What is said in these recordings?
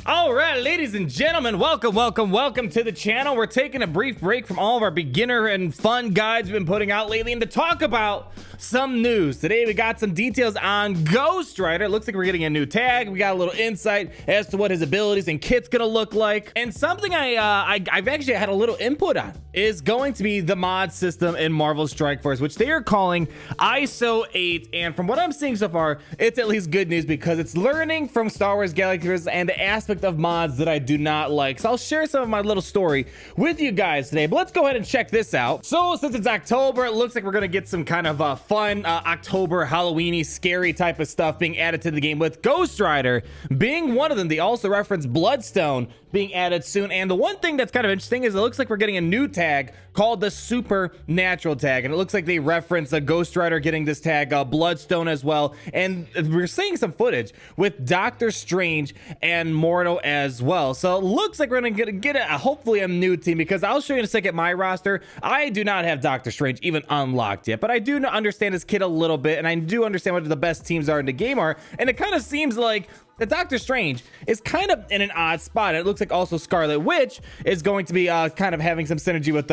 All right, ladies and gentlemen, welcome to the channel. We're taking a brief break from all of our beginner and fun guides we've been putting out lately and to talk about some news. Today we got some details on Ghost Rider. It looks like we're getting a new tag. We got a little insight as to what his abilities and kit's gonna look like. And something I've actually had a little input on is going to be the mod system in Marvel Strike Force, which they are calling Iso-8. And from what I'm seeing so far, it's at least good news because it's learning from Star Wars Galaxies and the aspect of mods that I do not like. So I'll share some of my little story with you guys today, but let's go ahead and check this out. So since it's October, it looks like we're gonna get some kind of fun October Halloweeny scary type of stuff being added to the game, with Ghost Rider being one of them. They also reference Bloodstone being added soon. And the one thing that's kind of interesting is it looks like we're getting a new tag called the Supernatural tag, and it looks like they reference a Ghost Rider getting this tag, Bloodstone, as well. And we're seeing some footage with Doctor Strange and Mordo as well. So it looks like we're gonna get hopefully a new team, because I'll show you in a second my roster. I do not have Doctor Strange even unlocked yet, but I do understand his kit a little bit, and I do understand what the best teams are in the game are. And it kind of seems like the Doctor Strange is kind of in an odd spot. It looks like also Scarlet Witch is going to be kind of having some synergy with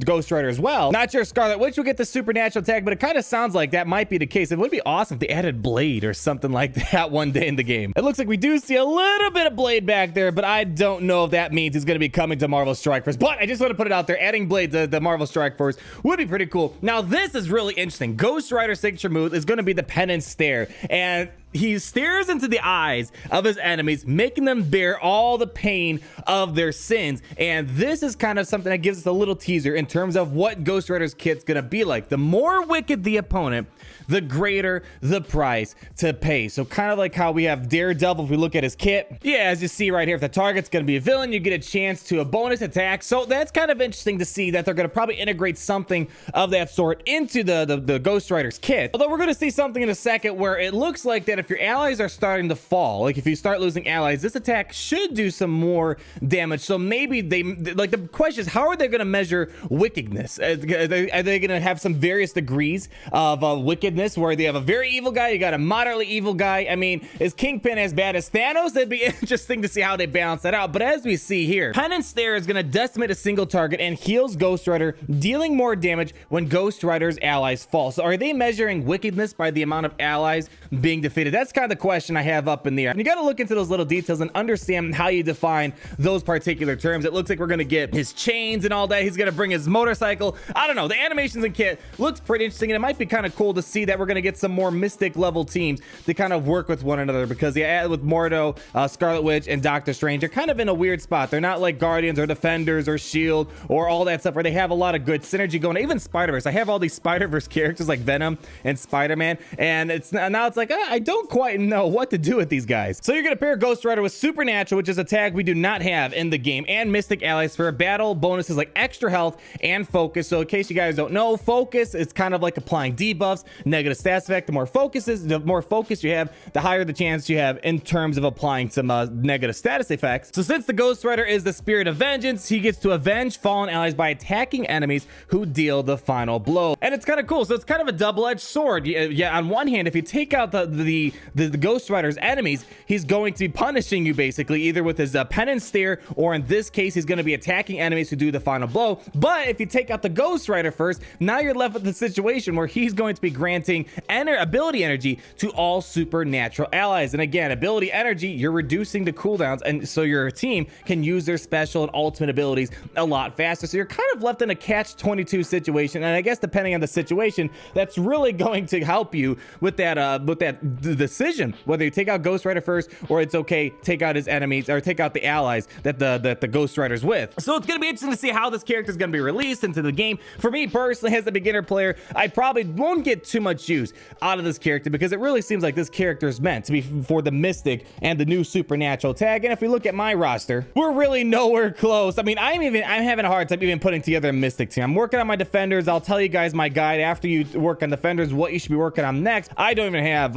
Ghost Rider as well. Not sure if Scarlet Witch will get the Supernatural tag, but it kind of sounds like that might be the case. It would be awesome if they added Blade or something like that one day in the game. It looks like we do see a little bit of Blade back there, but I don't know if that means he's going to be coming to Marvel Strike Force. But I just want to put it out there, adding Blade to the Marvel Strike Force would be pretty cool. Now, this is really interesting. Ghost Rider's signature move is going to be the penance stare, and he stares into the eyes of his enemies, making them bear all the pain of their sins. And this is kind of something that gives us a little teaser in terms of what Ghost Rider's kit's gonna be like. The more wicked the opponent, the greater the price to pay. So kind of like how we have Daredevil, if we look at his kit. Yeah, as you see right here, if the target's gonna be a villain, you get a chance to a bonus attack. So that's kind of interesting to see that they're gonna probably integrate something of that sort into the Ghost Rider's kit. Although we're gonna see something in a second where it looks like that if your allies are starting to fall, like if you start losing allies, this attack should do some more damage. So maybe like, the question is, how are they going to measure wickedness? Are they going to have some various degrees of wickedness, where they have a very evil guy, you got a moderately evil guy? I mean, is Kingpin as bad as Thanos? It'd be interesting to see how they balance that out. But as we see here, Penance Stare is going to decimate a single target and heals Ghost Rider, dealing more damage when Ghost Rider's allies fall. So are they measuring wickedness by the amount of allies being defeated? That's kind of the question I have up in the air. And you got to look into those little details and understand how you define those particular terms. It looks like we're going to get his chains and all that. He's going to bring his motorcycle. I don't know. The animations and kit looks pretty interesting, and it might be kind of cool to see that we're going to get some more mystic level teams to kind of work with one another, because yeah, with Mordo, Scarlet Witch, and Doctor Strange, they're kind of in a weird spot. They're not like Guardians or Defenders or Shield or all that stuff where they have a lot of good synergy going. Even Spider-Verse. I have all these Spider-Verse characters like Venom and Spider-Man, and now it's like I don't quite know what to do with these guys. So you're gonna pair Ghost Rider with Supernatural, which is a tag we do not have in the game, and Mystic allies for battle bonuses like extra health and focus. So in case you guys don't know, focus is kind of like applying debuffs, negative stats effect. The more focus you have, the higher the chance you have in terms of applying some negative status effects. So since the Ghost Rider is the spirit of vengeance, he gets to avenge fallen allies by attacking enemies who deal the final blow. And it's kind of cool. So it's kind of a double-edged sword. Yeah, on one hand, if you take out the Ghost Rider's enemies, he's going to be punishing you basically either with his penance stare, or in this case, he's going to be attacking enemies who do the final blow. But if you take out the Ghost Rider first, now you're left with the situation where he's going to be granting ability energy to all supernatural allies. And again, ability energy, you're reducing the cooldowns, and so your team can use their special and ultimate abilities a lot faster. So you're kind of left in a catch-22 situation, and I guess depending on the situation, that's really going to help you with that decision, whether you take out Ghost Rider first, or it's okay, take out his enemies, or take out the allies that the Ghost Rider's with. So it's gonna be interesting to see how this character is gonna be released into the game. For me personally, as a beginner player, I probably won't get too much use out of this character, because it really seems like this character is meant to be for the Mystic and the new Supernatural tag. And if we look at my roster, we're really nowhere close. I mean, I'm having a hard time even putting together a Mystic team. I'm working on my Defenders. I'll tell you guys my guide after you work on Defenders what you should be working on next. I don't even have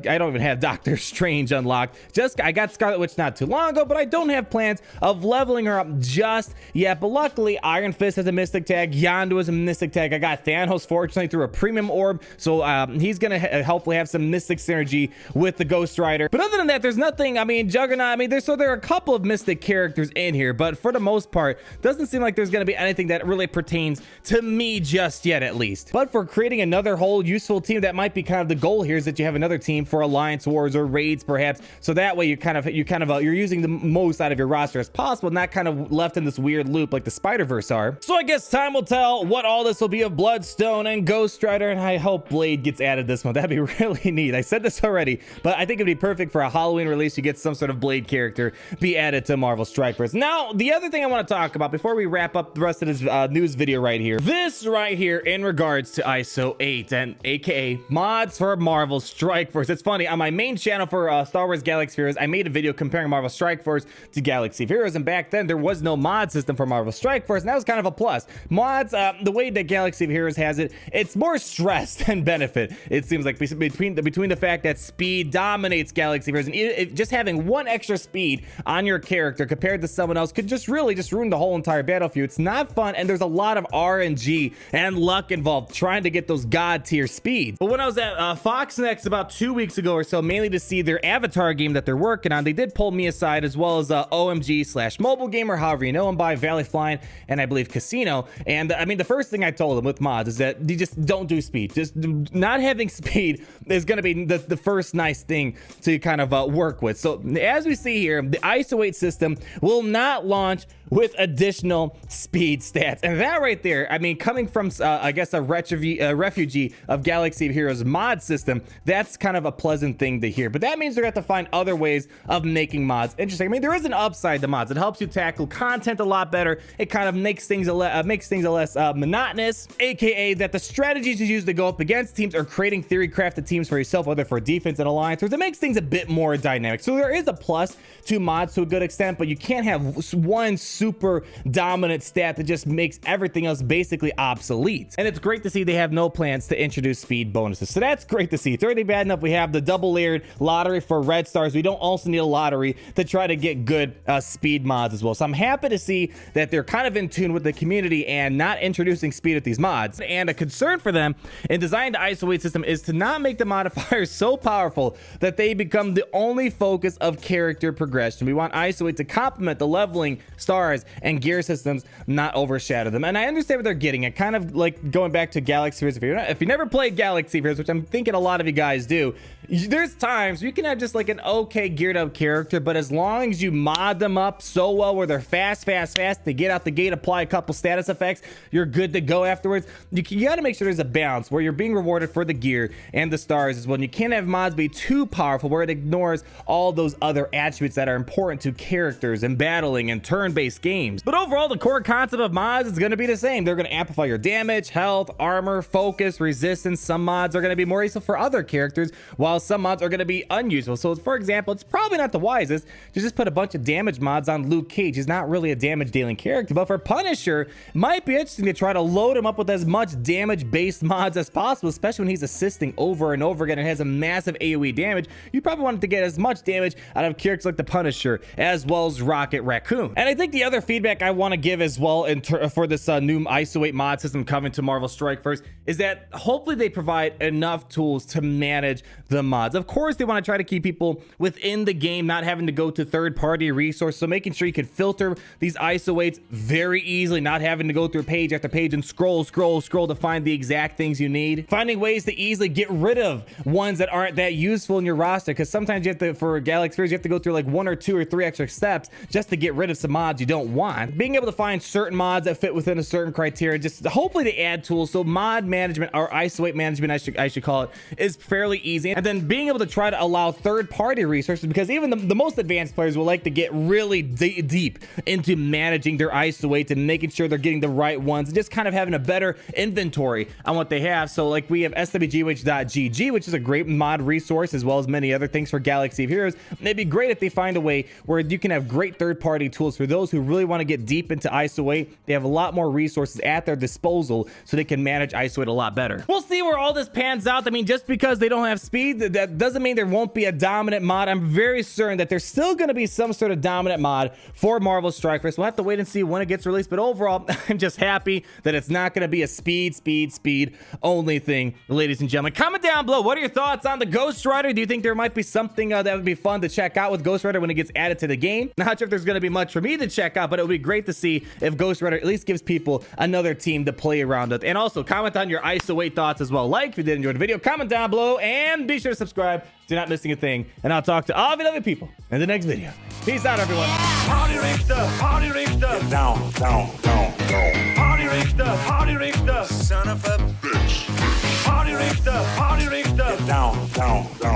I don't even have Doctor Strange unlocked. I got Scarlet Witch not too long ago, but I don't have plans of leveling her up just yet. But luckily, Iron Fist has a Mystic tag. Yondu has a Mystic tag. I got Thanos, fortunately, through a premium orb, so he's gonna hopefully have some Mystic synergy with the Ghost Rider. But other than that, there's nothing. I mean, Juggernaut. I mean, there are a couple of Mystic characters in here, but for the most part, doesn't seem like there's gonna be anything that really pertains to me just yet, at least. But for creating another whole useful team, that might be kind of the goal here, is that you have another team for Alliance Wars or raids, perhaps, so that way you're using the most out of your roster as possible, not kind of left in this weird loop like the Spider-Verse are. So I guess time will tell what all this will be of Bloodstone and Ghost Rider, and I hope Blade gets added this month. That'd be really neat. I said this already, but I think it'd be perfect for a Halloween release. You get some sort of Blade character be added to Marvel Strike Force. Now, the other thing I want to talk about before we wrap up the rest of this news video right here, this right here in regards to Iso-8 and aka mods for Marvel Strike Force. It's funny, on my main channel for Star Wars Galaxy of Heroes, I made a video comparing Marvel Strike Force to Galaxy of Heroes, and back then there was no mod system for Marvel Strike Force, and that was kind of a plus. Mods, the way that Galaxy of Heroes has it, it's more stress than benefit. It seems like between the fact that speed dominates Galaxy of Heroes, and just having one extra speed on your character compared to someone else could just really ruin the whole entire battlefield. It's not fun, and there's a lot of RNG and luck involved trying to get those god tier speeds. But when I was at Fox Next about 2 weeks ago or so, mainly to see their Avatar game that they're working on, they did pull me aside, as well as OMG/mobile gamer, however you know him by, Valley Flying, and I believe Casino. And I mean, the first thing I told them with mods is that you just don't do speed. Just not having speed is going to be the first nice thing to kind of work with. So as we see here, the Iso-8 system will not launch with additional speed stats, and that right there, I mean, coming from I guess a refugee of Galaxy of Heroes mod system, that's kind of a pleasant thing to hear. But that means they're going to have to find other ways of making mods interesting. I mean, there is an upside to mods. It helps you tackle content a lot better. It kind of makes things a less monotonous, aka that the strategies you use to go up against teams or creating theory crafted teams for yourself, whether for defense and alliance, it makes things a bit more dynamic. So there is a plus to mods to a good extent, but you can't have one super dominant stat that just makes everything else basically obsolete. And it's great to see they have no plans to introduce speed bonuses, so that's great to see. It's already bad enough we have the double layered lottery for red stars. We don't also need a lottery to try to get good speed mods as well. So I'm happy to see that they're kind of in tune with the community and not introducing speed with these mods. And a concern for them in designing the Iso-8 system is to not make the modifiers so powerful that they become the only focus of character progression. We want Iso-8 to complement the leveling, stars, and gear systems, not overshadow them. And I understand what they're getting at, kind of like going back to Galaxy of Heroes. If you never played Galaxy of Heroes, which I'm thinking a lot of you guys do, there's times you can have just like an okay geared up character, but as long as you mod them up so well where they're fast, they get out the gate, apply a couple status effects, you're good to go afterwards. You got to make sure there's a balance where you're being rewarded for the gear and the stars as well. And you can't have mods be too powerful where it ignores all those other attributes that are important to characters and battling and turn-based games. But overall, the core concept of mods is going to be the same. They're going to amplify your damage, health, armor, focus, resistance. Some mods are going to be more useful for other characters, while some mods are going to be unuseful. So for example, it's probably not the wisest to just put a bunch of damage mods on Luke Cage. He's not really a damage dealing character, but for Punisher, it might be interesting to try to load him up with as much damage based mods as possible, especially when he's assisting over and over again and has a massive AoE damage. You probably want to get as much damage out of characters like the Punisher as well as Rocket Raccoon. And I think the other feedback I want to give as well for this new Iso-8 mod system coming to Marvel Strike Force is that hopefully they provide enough tools to manage the mods. Of course, they want to try to keep people within the game, not having to go to third-party resources, so making sure you can filter these Iso-8s very easily, not having to go through page after page and scroll to find the exact things you need. Finding ways to easily get rid of ones that aren't that useful in your roster, because sometimes you have to, for Galaxy Heroes, you have to go through like 1 or 2 or 3 extra steps just to get rid of some mods you don't want. Being able to find certain mods that fit within a certain criteria, just hopefully they add tools so mod management, or Iso-8 management I should call it, is fairly easy. And then being able to try to allow third-party resources, because even the most advanced players will like to get really deep into managing their Iso-8 and making sure they're getting the right ones and just kind of having a better inventory on what they have. So like we have swgh.gg, which is a great mod resource, as well as many other things for Galaxy of Heroes. And it'd be great if they find a way where you can have great third-party tools for those who really want to get deep into Iso-8. They have a lot more resources at their disposal so they can manage Iso-8 a lot better. We'll see where all this pans out. I mean, just because they don't have speed that doesn't mean there won't be a dominant mod. I'm very certain that there's still going to be some sort of dominant mod for Marvel Strike Force. We'll have to wait and see when it gets released, but overall, I'm just happy that it's not going to be a speed only thing, ladies and gentlemen. Comment down below. What are your thoughts on the Ghost Rider? Do you think there might be something that would be fun to check out with Ghost Rider when it gets added to the game? Not sure if there's going to be much for me to check out, but it would be great to see if Ghost Rider at least gives people another team to play around with. And also comment on your Iso-8 thoughts as well. Like if you did enjoy the video, comment down below, and be sure to subscribe so you're not missing a thing. And I'll talk to all of you lovely people in the next video. Peace out, everyone. Party Richter, Party Richter. Down, down, down, down. Party Richter, Party Richter. Son of a bitch. Party Richter, Party Richter. Down, down, down.